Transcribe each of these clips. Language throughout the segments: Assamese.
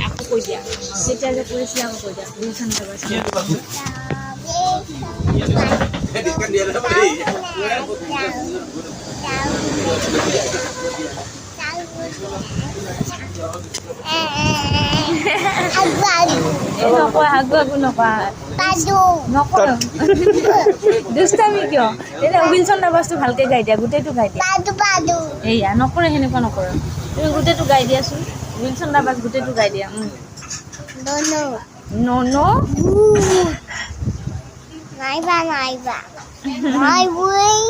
Aku কৈ দিয়া যেতিয়া যে কৈছিলে aku কৈ দিয়া বুলছন দাবাজ নকয় আগু নকয় দুষ্টামি কিয় এতিয়া উইলছন দাবাজটো ভালকে গাই দিয়া গোটেইটো গাই দিয়া এয়া নকৰে সেনেকুৱা নকৰে তুমি গোটেইটো গাই দিয়াচোন উইলছন দাবাজ গোটেইটো গাই দিয়া No, no. Naiba. My way.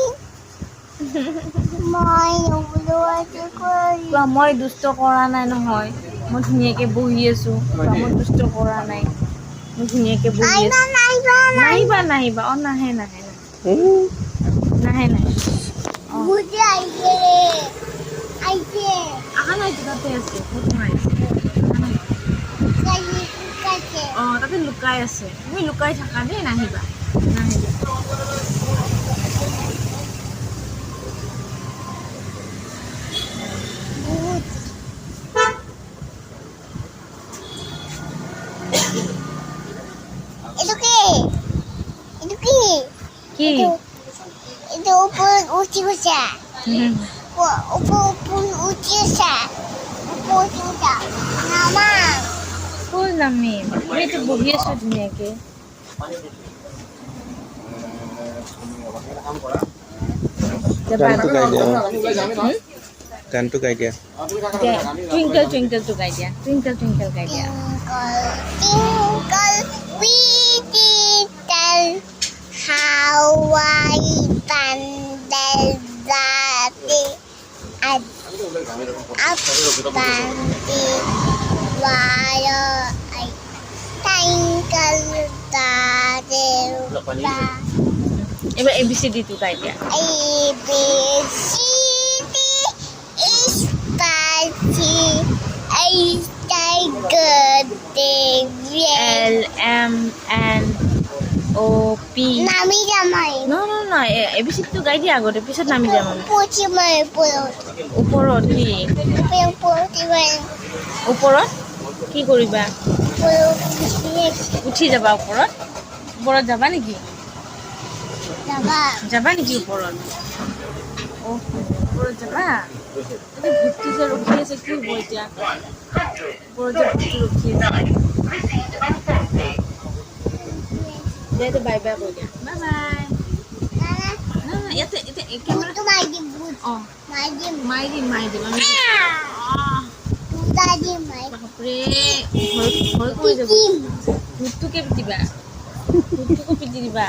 My মই দুষ্ট কৰা নাই নহয় মই ধুনীয়াকে বহি আছো মই দুষ্ট কৰা নাই মই ধুনীয়াকে বহি আছো নাহিবা অ নাহে Buji aise. আহা নাই তাতে আছে ফটো মাৰিছে অ তাতে লুকাই আছে তুমি লুকাই থাকা দেই নাহিবা কি Itu upun uci besar. Upun uci besar. Upun sudah. Nama. ফুল নামিম তুমিতো বহি আছো ধুনীয়াকে গানটো গাই দিয়া টুইংকল টুইংকল টো গাই দিয়া টুইংকল গাই দিয়া Twinkle little how I pandal dati at panti wala ay twinkle dati এবার ABCD টো গাই দিয়া A B C D is party I tiger L M N O P Nami jamai No ABCD টো গাই দিয়া আগতে পিছত নামি যাম Puchi mai polo ওপৰত কি ওপৰত কি কৰিবা উঠি যাবা ওপৰত যাবা নেকি যাবা নেকি ওপৰত যাবা ভুট্টি যে ৰখি আছে কি হ'ব এতিয়া ওপৰত যে ভুট্টি ৰখি আছে দে বাই বাই কৈ দিয়া বাই ইয়াতে কেমেৰা অঁ মাৰি দিম বাপৰে ভয় কৰি যাব ভূতটোকে পিটিবা ভূতটোকো পিটি দিবা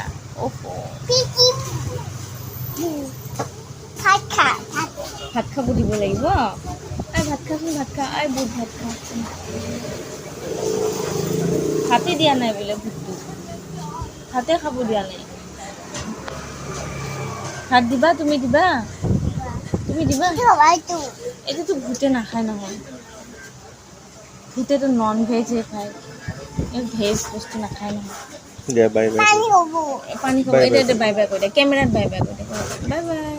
ভাত খাব দিব লাগিব ভাত খাচোন ভাত খা বহুত ভাত খা ভাতে দিয়া নাই বোলে ভূতটো ভাতে খাব দিয়া নাই ভাত দিবা তুমি দিবা এতিয়াতো ভূতে নাখায় নহয় ভূতেতো নন ভেজহে খায় ভেজ বস্তু নাখায় নহয় দিয়া বাই বাই Pani hobo পানী খাব এতিয়া বাই বাই কৈ দিয়া কেমেৰাত বাই বাই কৈ দিয়া বাই বাই